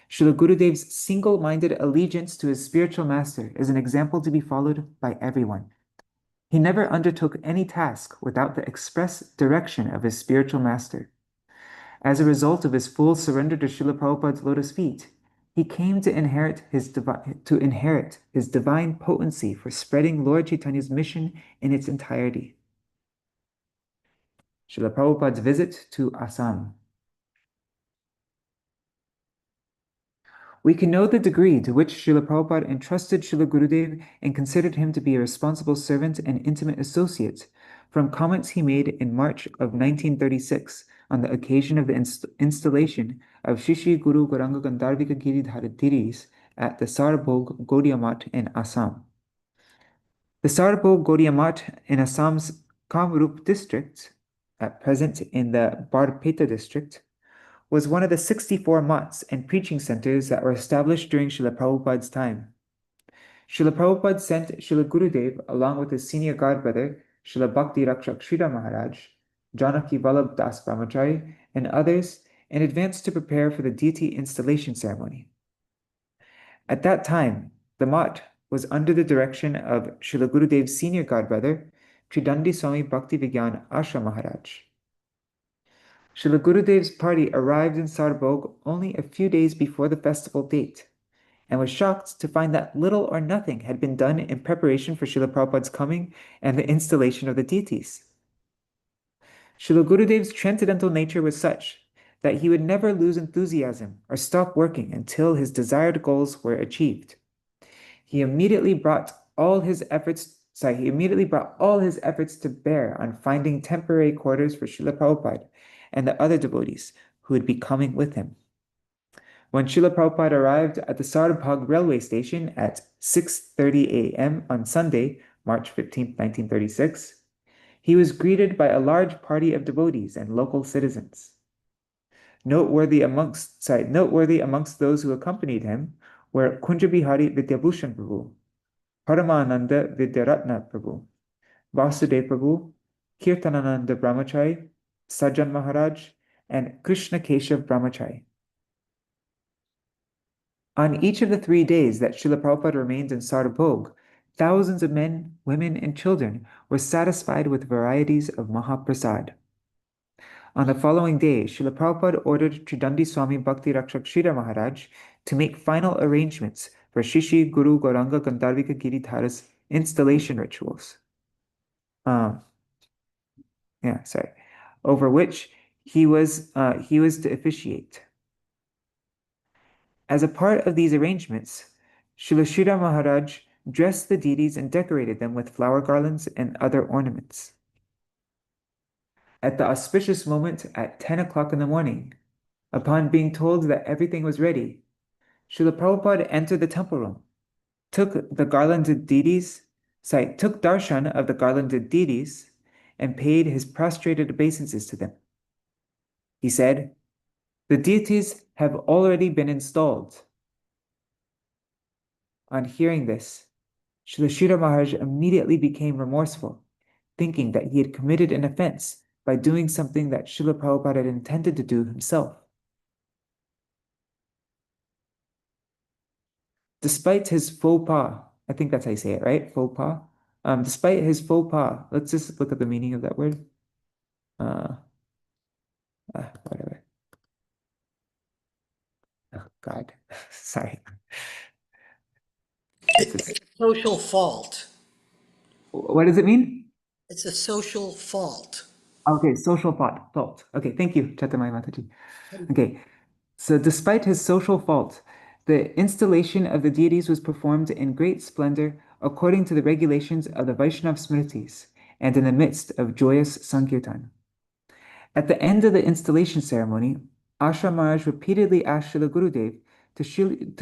Srila Gurudev's single-minded allegiance to his spiritual master is an example to be followed by everyone. He never undertook any task without the express direction of his spiritual master. As a result of his full surrender to Srila Prabhupada's lotus feet, he came to inherit his divine potency for spreading Lord Chaitanya's mission in its entirety. Srila Prabhupada's visit to Assam. We can know the degree to which Srila Prabhupada entrusted Srila Gurudev and considered him to be a responsible servant and intimate associate from comments he made in March of 1936 on the occasion of the installation of Shri Guru Gauranga Gandharvika Giridhara Thiris at the Sarbhog Gaudiya Math in Assam. The Sarbhog Gaudiya Math in Assam's Kamrup district, at present in the Barpeta district, was one of the 64 mats and preaching centers that were established during Srila Prabhupada's time. Srila Prabhupada sent Srila Gurudev along with his senior godbrother, Srila Bhakti Rakshak Sridhar Maharaj, Janaki Vallabh Das Brahmachari, and others in advance to prepare for the deity installation ceremony. At that time, the mat was under the direction of Srila Gurudev's senior godbrother, Tridandi Swami Bhakti Vigyan Ashram Maharaj. Srila Gurudev's party arrived in Sarbhog only a few days before the festival date, and was shocked to find that little or nothing had been done in preparation for Srila Prabhupada's coming and the installation of the deities. Srila Gurudev's transcendental nature was such that he would never lose enthusiasm or stop working until his desired goals were achieved. He immediately brought all his efforts to bear on finding temporary quarters for Srila Prabhupada and the other devotees who would be coming with him. When Srila Prabhupada arrived at the Sarbhag railway station at 6:30 a.m. on Sunday, March 15, 1936, he was greeted by a large party of devotees and local citizens. Noteworthy amongst those who accompanied him were Kunjabihari Vidyabhushan Prabhu, Paramananda Vidyaratna Prabhu, Vasudev Prabhu, Kirtanananda Brahmachari, Sajjan Maharaj, and Krishna Keshav Brahmachari. On each of the 3 days that Srila Prabhupada remained in Sarbhog, thousands of men, women, and children were satisfied with varieties of Mahaprasad. On the following day, Srila Prabhupada ordered Tridandi Swami Bhakti Rakshak Sridhar Maharaj to make final arrangements for Shri Guru Gauranga Gandharvika Giridhara's installation rituals. Over which he was to officiate. As a part of these arrangements, Srila Sridhar Maharaj dressed the deities and decorated them with flower garlands and other ornaments. At the auspicious moment at 10 o'clock in the morning, upon being told that everything was ready, Srila Prabhupada entered the temple room, took darshan of the garlanded deities, and paid his prostrated obeisances to them. He said, "The deities have already been installed." On hearing this, Srila Sridhar Maharaj immediately became remorseful, thinking that he had committed an offense by doing something that Srila Prabhupada had intended to do himself. Despite his faux pas, I think that's how you say it, right? Faux pas. Despite his faux pas, let's just look at the meaning of that word. Whatever. Oh, God. Sorry. It's a social fault. What does it mean? It's a social fault. Okay, social fault. Okay, thank you, Chatamai Mataji. Okay, so despite his social fault, the installation of the deities was performed in great splendor according to the regulations of the Vaishnava Smritis and in the midst of joyous Sankirtan. At the end of the installation ceremony, Ashram Maharaj repeatedly asked Srila Gurudev to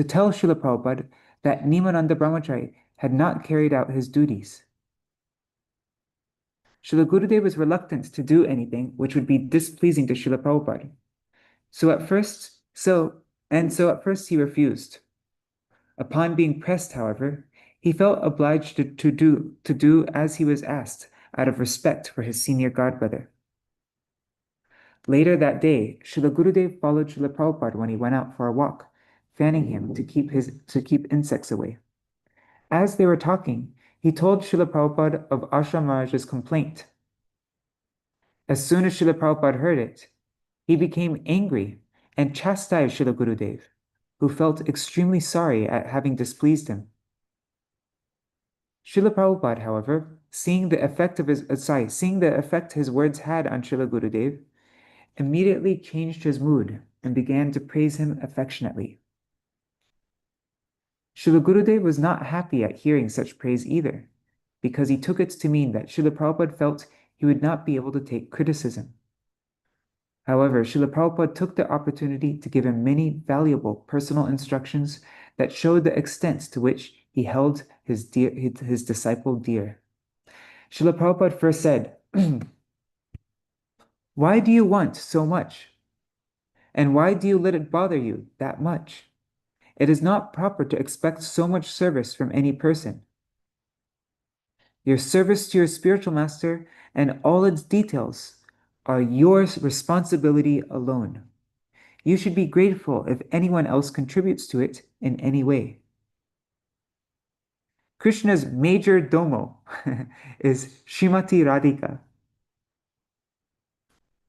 tell Srila Prabhupada that Nimananda Brahmachari had not carried out his duties. Srila Gurudev was reluctant to do anything which would be displeasing to Srila Prabhupada. So at first he refused. Upon being pressed, however, he felt obliged to do as he was asked out of respect for his senior godbrother. Later that day, Srila Gurudev followed Srila Prabhupada when he went out for a walk, fanning him to keep insects away. As they were talking, he told Srila Prabhupada of Ashram Maharaj's complaint. As soon as Srila Prabhupada heard it, he became angry and chastised Srila Gurudev, who felt extremely sorry at having displeased him. Srila Prabhupada, however, seeing the effect his words had on Srila Gurudev, immediately changed his mood and began to praise him affectionately. Srila Gurudev was not happy at hearing such praise either, because he took it to mean that Srila Prabhupada felt he would not be able to take criticism. However, Srila Prabhupada took the opportunity to give him many valuable personal instructions that showed the extent to which he held his disciple dear. Srila Prabhupada first said, "Why do you want so much? And why do you let it bother you that much? It is not proper to expect so much service from any person. Your service to your spiritual master and all its details are your responsibility alone. You should be grateful if anyone else contributes to it in any way." Krishna's major domo is Srimati Radhika.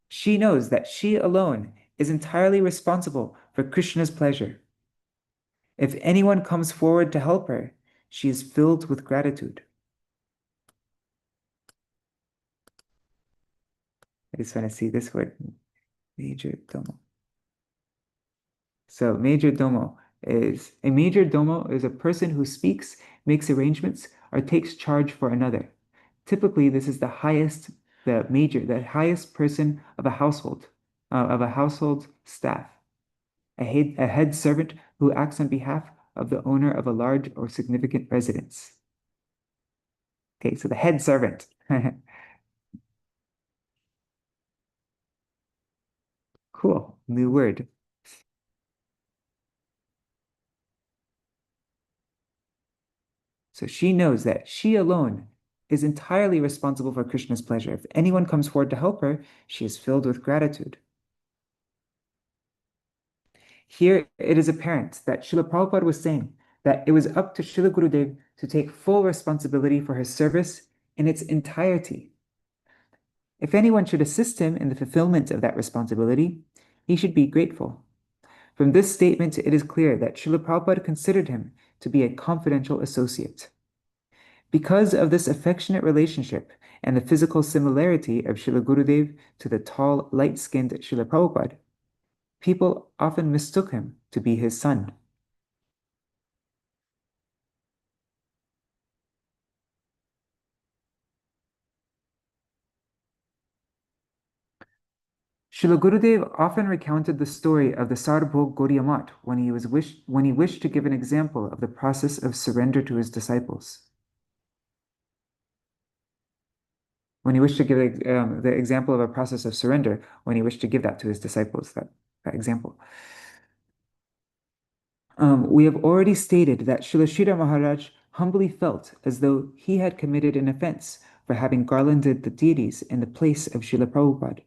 She knows that she alone is entirely responsible for Krishna's pleasure. If anyone comes forward to help her, she is filled with gratitude. I just want to see this word, major domo. So major domo is a person who speaks, makes arrangements, or takes charge for another. Typically, this is the highest person of a household staff, a head servant who acts on behalf of the owner of a large or significant residence. Okay, so the head servant. Cool, new word. So she knows that she alone is entirely responsible for Krishna's pleasure. If anyone comes forward to help her, she is filled with gratitude. Here it is apparent that Srila Prabhupada was saying that it was up to Srila Gurudev to take full responsibility for his service in its entirety. If anyone should assist him in the fulfillment of that responsibility, he should be grateful. From this statement, it is clear that Srila Prabhupada considered him to be a confidential associate. Because of this affectionate relationship and the physical similarity of Srila Gurudev to the tall, light-skinned Srila Prabhupada, people often mistook him to be his son. Srila Gurudev often recounted the story of the Sarbhog Gaudiya Math when he wished to give an example of the process of surrender to his disciples. When he wished to give the example of a process of surrender, when he wished to give that to his disciples, that example. We have already stated that Srila Śrīla Mahārāja humbly felt as though he had committed an offense for having garlanded the deities in the place of Srila Prabhupada.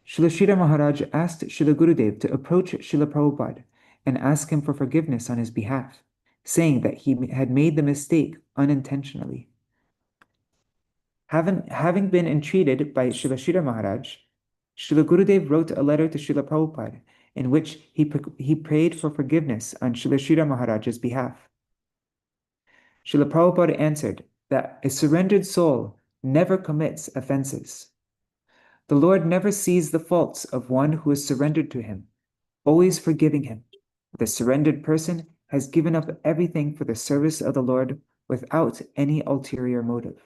Srila Śrīla Mahārāja asked Srila Gurudev to approach Srila Prabhupada and ask him for forgiveness on his behalf, saying that he had made the mistake unintentionally. Having been entreated by Srila Śrīla Mahārāja, Srila Gurudev wrote a letter to Srila Prabhupada in which he prayed for forgiveness on Srila Śrīla Mahārāja's behalf. Srila Prabhupada answered that a surrendered soul never commits offenses. The Lord never sees the faults of one who is surrendered to him, always forgiving him. The surrendered person has given up everything for the service of the Lord without any ulterior motive.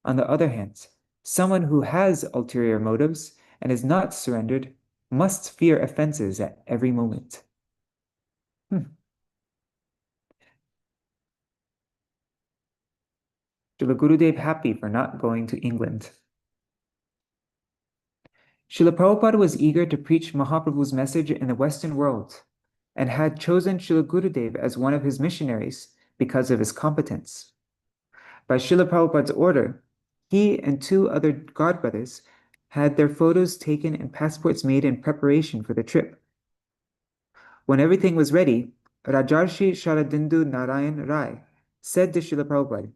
On the other hand, someone who has ulterior motives and is not surrendered must fear offenses at every moment. Srila Gurudev happy for not going to England. Srila Prabhupada was eager to preach Mahaprabhu's message in the Western world and had chosen Srila Gurudev as one of his missionaries because of his competence. By Srila Prabhupada's order, he and two other godbrothers had their photos taken and passports made in preparation for the trip. When everything was ready, Rajarshi Sharadindu Narayan Rai said to Srila Prabhupada,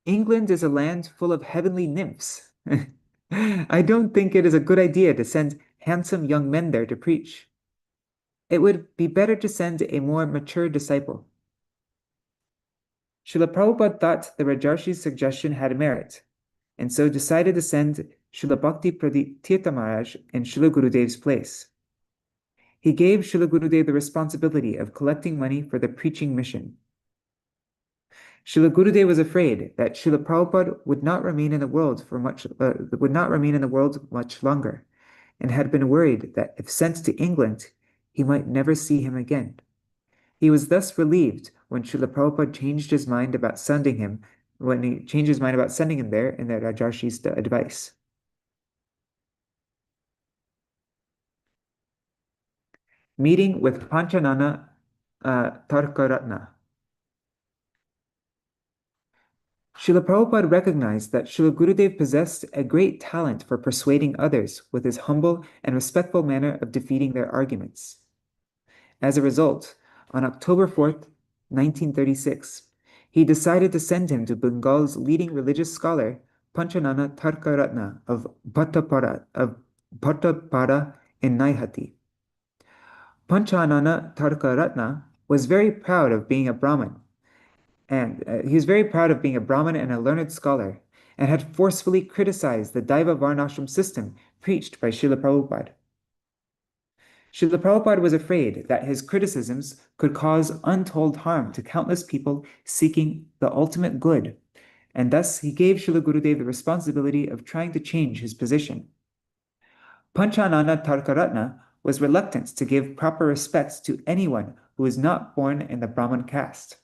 "England is a land full of heavenly nymphs. I don't think it is a good idea to send handsome young men there to preach. It would be better to send a more mature disciple." Srila Prabhupada thought the Rajarshi's suggestion had merit, and so decided to send Śrīla Bhakti Tīrtha Maharaj in Srila Gurudev's place. He gave Srila Gurudev the responsibility of collecting money for the preaching mission. Srila Gurudev was afraid that Srila Prabhupada would not remain in the world much longer, and had been worried that if sent to England, he might never see him again. He was thus relieved when Srila Prabhupada changed his mind about sending him there in the Rajarshi's advice. Meeting with Panchanana Tarkaratna. Srila Prabhupada recognized that Srila Gurudev possessed a great talent for persuading others with his humble and respectful manner of defeating their arguments. As a result, on October 4th, 1936, he decided to send him to Bengal's leading religious scholar, Panchanana Tarkaratna of Bhattapara in Naihati. Panchanana Tarkaratna was very proud of being a Brahmin, and he was very proud of being a Brahmin and a learned scholar, and had forcefully criticized the Daiva Varnashram system preached by Srila Prabhupada. Srila Prabhupada was afraid that his criticisms could cause untold harm to countless people seeking the ultimate good, and thus he gave Srila Gurudev the responsibility of trying to change his position. Panchanana Tarkaratna was reluctant to give proper respect to anyone who was not born in the Brahmin caste.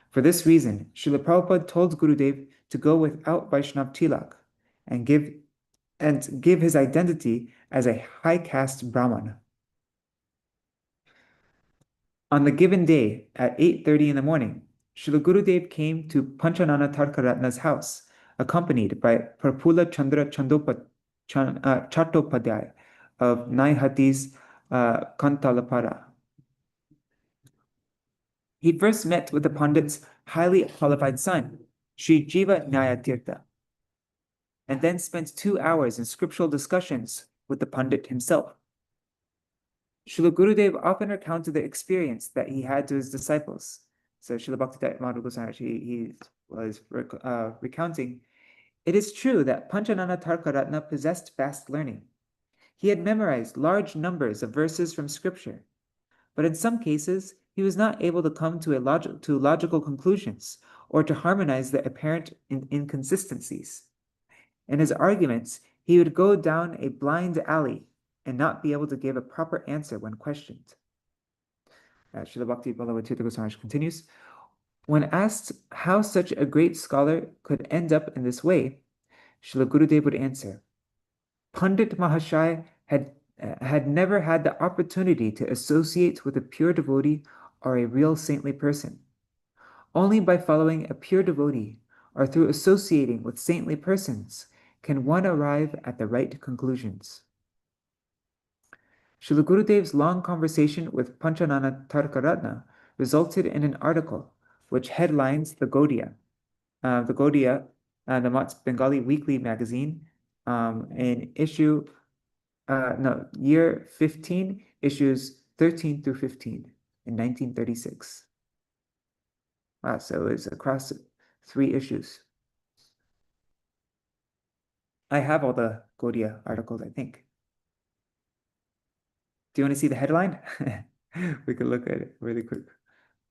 For this reason, Srila Prabhupada told Gurudev to go without Vaishnav tilak and give his identity as a high caste Brahman. On the given day, at 8:30 in the morning, Srila Gurudev came to Panchanana Tarkaratna's house, accompanied by Prapula Chandra Chattopadhyay of Naihati's Kantalapara. He first met with the Pandit's highly qualified son, Sri Jiva Nyayatirtha, and then spent 2 hours in scriptural discussions with the Pandit himself. Srila Gurudev often recounted the experience that he had to his disciples. So Śrīla Bhakti Dayita Mādhava, he was recounting, "It is true that Panchanana Tarkaratna possessed vast learning. He had memorized large numbers of verses from scripture, but in some cases, he was not able to come to logical conclusions or to harmonize the apparent inconsistencies. In his arguments, He would go down a blind alley and not be able to give a proper answer when questioned. Śrīla Bhakti Ballabha Tīrtha continues, when asked how such a great scholar could end up in this way, Śrīla Gurudev would answer, Pandit Mahārāja had never had the opportunity to associate with a pure devotee or a real saintly person. Only by following a pure devotee or through associating with saintly persons can one arrive at the right conclusions. Śrīla Gurudev's long conversation with Panchanana Tarkaratna resulted in an article which headlines the Gaudiya, the Matt's Bengali weekly magazine, in year 15, issues 13 through 15 in 1936. Wow, so it's across 3 issues. I have all the Gaudiya articles, I think. Do you want to see the headline? We could look at it really quick.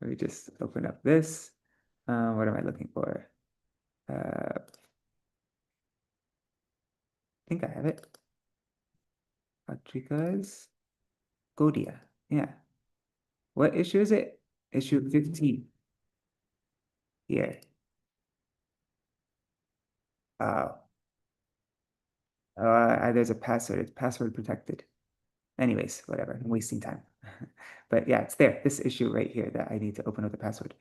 Let me just open up this. What am I looking for? I think I have it. Patrikas. Gaudiya. Yeah. What issue is it? Issue 15. Here. There's a password. It's password protected. Anyways, whatever. I'm wasting time. But yeah, it's there. This issue right here that I need to open up the password.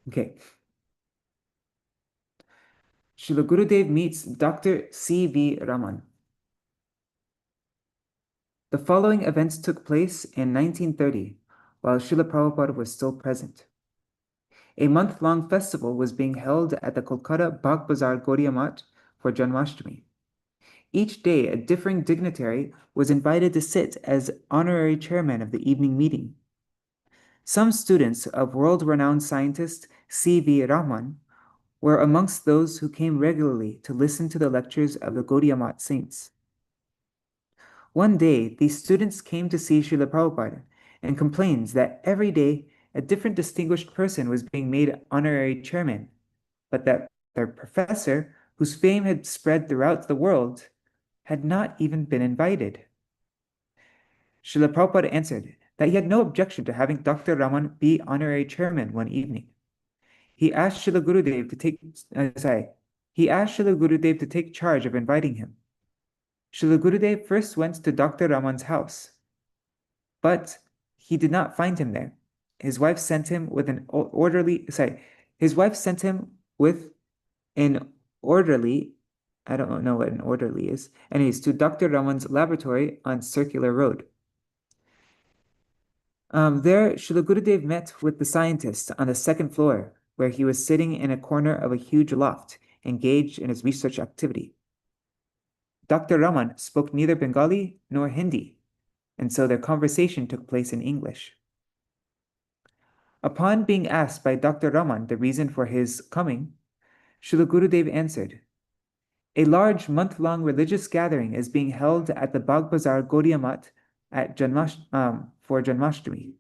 Okay. Śrīla Gurudev meets Dr. C.V. Raman. The following events took place in 1930 while Śrīla Prabhupada was still present. A month-long festival was being held at the Kolkata Bagh Bazar Gaudiya Math for Janmashtami. Each day, a differing dignitary was invited to sit as honorary chairman of the evening meeting. Some students of world-renowned scientist C.V. Rahman were amongst those who came regularly to listen to the lectures of the Gaudiya Math saints. One day, these students came to see Śrīla Prabhupada and complained that every day a different distinguished person was being made honorary chairman, but that their professor, whose fame had spread throughout the world, had not even been invited. Śrīla Prabhupada answered that he had no objection to having Dr. Raman be honorary chairman one evening. He asked Śrīla Gurudev to take charge of inviting him. Śrīla Gurudev first went to Dr. Raman's house, but he did not find him there. His wife sent him with an orderly, I don't know what an orderly is, anyways, to Dr. Raman's laboratory on Circular Road. There, Śrīla Gurudev met with the scientist on the 2nd floor, where he was sitting in a corner of a huge loft, engaged in his research activity. Dr. Raman spoke neither Bengali nor Hindi, and so their conversation took place in English. Upon being asked by Dr. Raman the reason for his coming, Śrīla Gurudev answered, a large month-long religious gathering is being held at the Bagh Bazar Gaudiya Math for Janmashtami.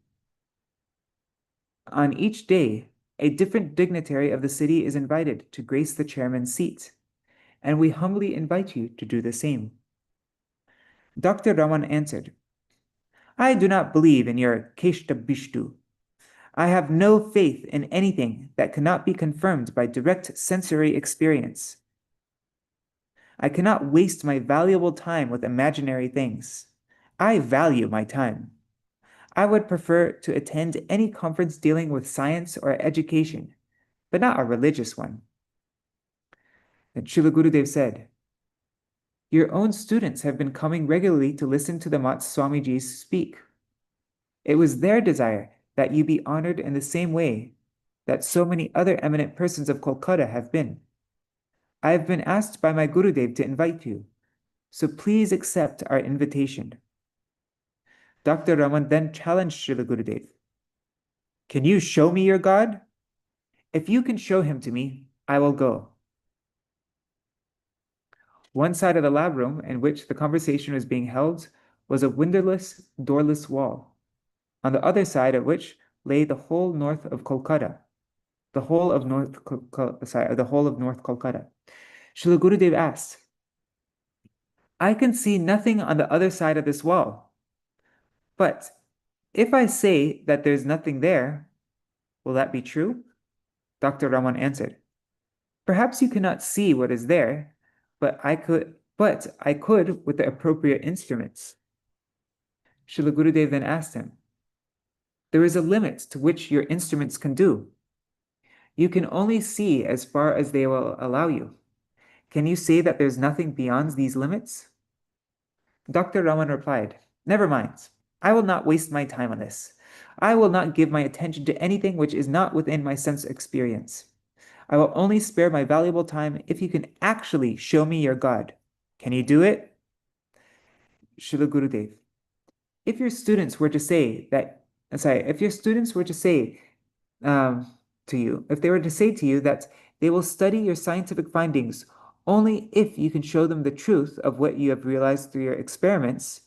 On each day, a different dignitary of the city is invited to grace the chairman's seat, and we humbly invite you to do the same. Dr. Raman answered, I do not believe in your Keshta Bishtu. I have no faith in anything that cannot be confirmed by direct sensory experience. I cannot waste my valuable time with imaginary things. I value my time. I would prefer to attend any conference dealing with science or education, but not a religious one. And Śrīla Gurudev said, your own students have been coming regularly to listen to the Mat Swamijis speak. It was their desire that you be honored in the same way that so many other eminent persons of Kolkata have been. I have been asked by my Gurudev to invite you, so please accept our invitation. Dr. Raman then challenged Śrīla Gurudev. Can you show me your God? If you can show him to me, I will go. One side of the lab room in which the conversation was being held was a windowless, doorless wall, on the other side of which lay the whole north of Kolkata, the whole of North Kolkata. Śrīla Gurudev asked, I can see nothing on the other side of this wall. But if I say that there's nothing there, will that be true? Dr. Raman answered, perhaps you cannot see what is there, but I could with the appropriate instruments. Srila Gurudev then asked him, there is a limit to which your instruments can do. You can only see as far as they will allow you. Can you say that there's nothing beyond these limits? Dr. Raman replied, never mind. I will not waste my time on this. I will not give my attention to anything which is not within my sense experience. I will only spare my valuable time if you can actually show me your God. Can you do it? Srila Gurudev, if your students were to say if they were to say to you that they will study your scientific findings only if you can show them the truth of what you have realized through your experiments,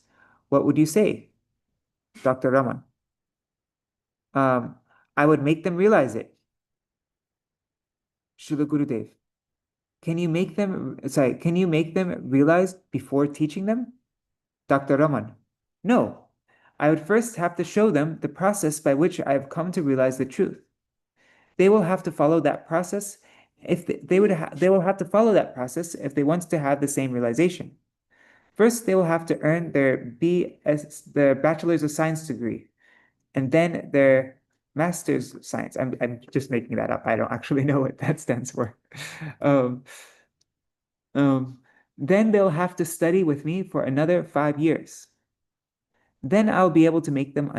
what would you say? Dr. Raman, I would make them realize it. Srila Gurudev, can you make them realize before teaching them? Dr. Raman, no. I would first have to show them the process by which I have come to realize the truth. They will have to follow that process if they will have to follow that process if they want to have the same realization. First, they will have to earn their Bachelor's of Science degree, and then their Master's of Science. I'm just making that up. I don't actually know what that stands for. Then they'll have to study with me for another 5 years. Then I'll be able to make them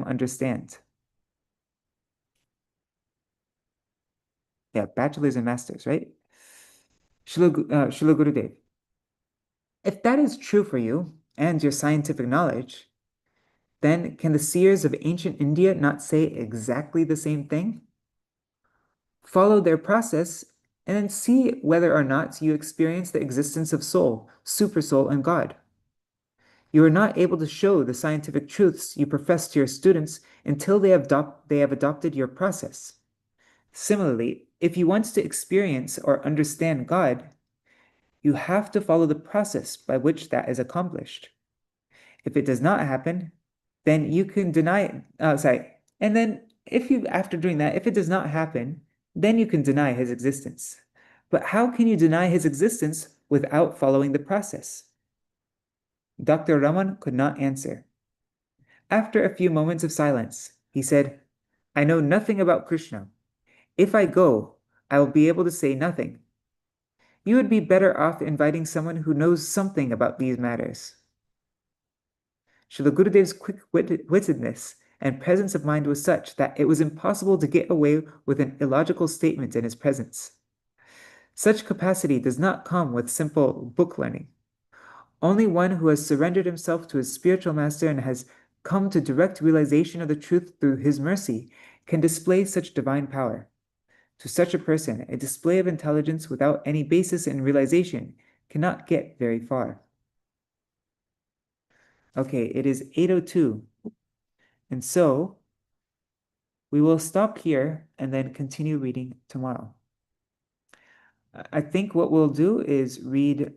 understand. Yeah, bachelor's and master's, right? Srila Gurudev, if that is true for you and your scientific knowledge, then can the seers of ancient India not say exactly the same thing? Follow their process and then see whether or not you experience the existence of soul, supersoul, and God. You are not able to show the scientific truths you profess to your students until they have adopted your process. Similarly, if you want to experience or understand God, you have to follow the process by which that is accomplished. If it does not happen, then you can deny, and then after doing that, if it does not happen, then you can deny his existence. But how can you deny his existence without following the process? Dr. Raman could not answer. After a few moments of silence, he said, I know nothing about Krishna. If I go, I will be able to say nothing. You would be better off inviting someone who knows something about these matters. Srila Gurudev's quick-wittedness and presence of mind was such that it was impossible to get away with an illogical statement in his presence. Such capacity does not come with simple book learning. Only one who has surrendered himself to his spiritual master and has come to direct realization of the truth through his mercy can display such divine power. To such a person, a display of intelligence without any basis in realization cannot get very far. Okay, it is 8:02. And so we will stop here and then continue reading tomorrow. I think what we'll do is read,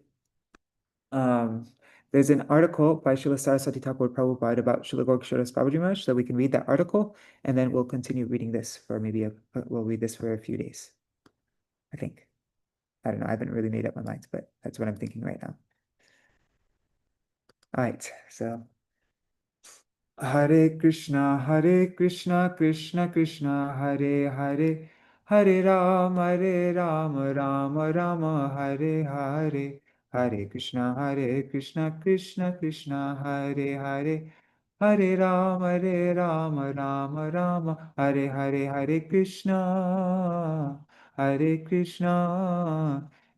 there's an article by Srila Saraswati Thakur Prabhupada about Srila Gaurkishora Babaji Maharaj, so we can read that article, and then we'll continue reading this for we'll read this for a few days, I think. I don't know, I haven't really made up my mind, but that's what I'm thinking right now. All right, so Hare Krishna, Krishna Krishna, Hare Hare, Hare Rama, Rama Rama, Hare Hare, Hare Krishna, Krishna Krishna, Hare Hare, Hare Rama, Rama Rama, Hare Hare, Hare Krishna,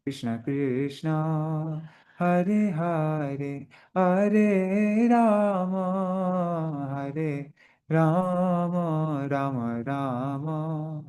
Krishna Krishna, Hare Hare, Hare Rama, Rama Rama,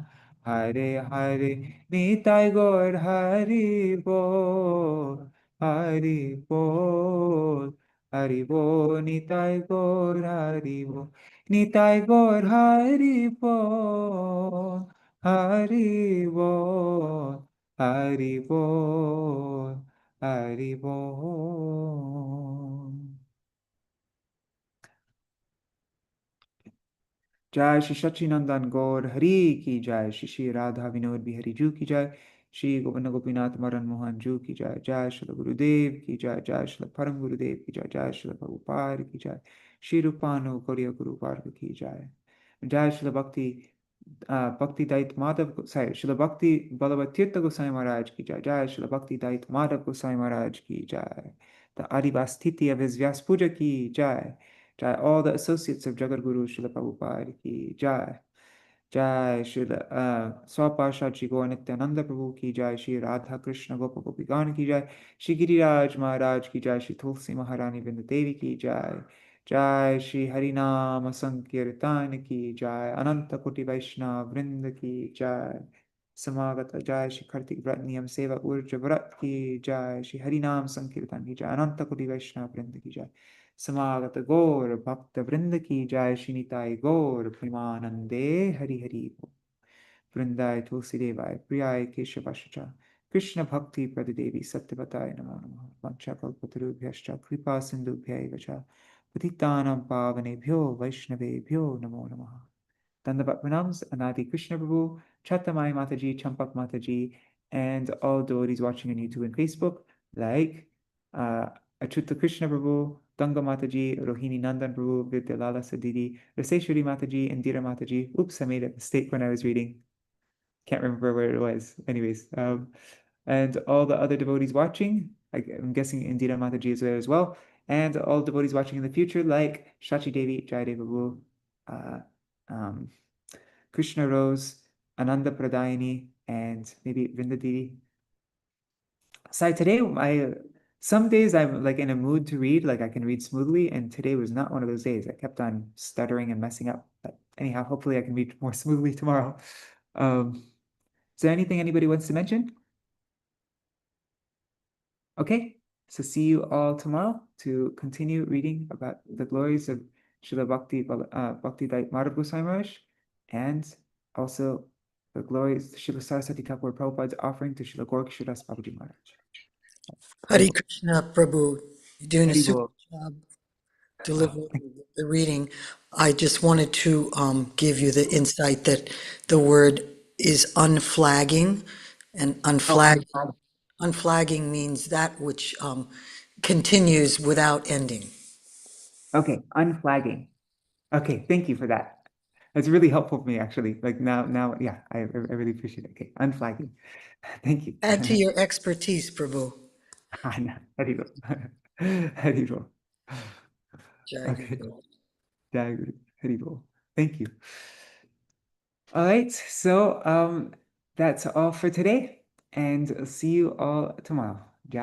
Hare Hare, Nitai Gaur Hari Bol, Hari Bol, Hari Bol, Nitai Gaur Hari Bol, Nitai Gaur Hari Bol, Hari Bol, Hari Bol, Hari Bol. Jai Shri Sachinandan Gaur Hari ki Jai, Shri Shri Radha Vinod Bihari Ju ki Jai, Shri Govinda Gopinath Madan Mohan Ju ki Jai, Jai Shri Gurudev ki Jai, Jai Shri Param Gurudev ki Jai, Jai Shri Prabhupada ki Jai, Shri Rupanu Gauriya Guru Varga ki Jai, Jai Shri Bhakti Bhakti Dayita Mādhava, sorry, Śrīla Bhakti Ballabha Tīrtha Gosvāmī Mahārāja ki Jai, Jai Śrīla Bhakti Dayita Mādhava Gosvāmī Mahārāja ki Jai, the Adivastiti of his Vyas Puja ki Jai, Jai, all the associates of Jagat Guru Śrīla Prabhupada ki Jai, Jai Śrīla Swapashaji Gaur Nityananda Prabhu ki Jai, Shri Radha Krishna Gopa Gopigana ki Jai, Shri Giriraj Maharaj ki Jai, Shri Tulsi Maharani Vrinda Devi ki Jai, Jai Shri Harinama Sankirtan ki Jai, Ananta Koti Vaishnava Vrinda ki Jai, Samagata Jai Shri Kartik Vrat Niyam Seva Urja Vrat ki Jai, Shri Harinam Sankirtan ki Jai, Ananta Koti Vaishnava Vrinda ki Jai, Samagata Gaur Bhakta Vrinda ki Jai, Shri Nitai Gaur Premanande Hari Hari Bol. Vrindai Tulsi Devai Priyai Keshavashacha Krishna Bhakti Pradadevi Satyavataya Namo Namaha Vanchakalpatarubhyascha Kripa Sindhubhyaivacha Patitanam Pavanebhyo Vaishnavebhyo Namo Namaha. Dandavat Pranams, Anadi Krishna Prabhu, Chatamai Mataji, Champak Mataji, and all devotees watching on YouTube and Facebook, like Achyuta Krishna Prabhu, Ganga Mataji, Rohini Nandan Prabhu, Vidyalala Sadidi, Raseshwari Mataji, Indira Mataji. Oops, I made a mistake when I was reading. Can't remember where it was. Anyways, and all the other devotees watching, I'm guessing Indira Mataji is there as well, and all devotees watching in the future, like Shachi Devi, Jayadeva Prabhu, Krishna Rose, Ananda Pradayani, and maybe Vrinda Didi. So today, some days I'm like in a mood to read, like I can read smoothly, and today was not one of those days. I kept on stuttering and messing up. But anyhow, hopefully I can read more smoothly tomorrow. Is there anything anybody wants to mention? Okay, so see you all tomorrow to continue reading about the glories of Śrīla Bhakti Dayita Mādhava Goswami Maharaj, and also the glories Śrīla Saraswati Thakur Prabhupada's offering to Śrīla Gorkshadas Babaji Maharaj. Hare Krishna Prabhu, you're doing a Hari super Bol. job delivering the reading. I just wanted to give you the insight that the word is unflagging, and unflagging means that which continues without ending. Okay, unflagging. Okay, thank you for that. That's really helpful for me, actually. Like now, yeah, I really appreciate it. Okay, unflagging. Thank you. Add to your expertise, Prabhu. Hari Bol. Hari Bol. Jai Okay. Guru. Jai Guru. Hari Bol. Thank you. All right, so that's all for today, and see you all tomorrow.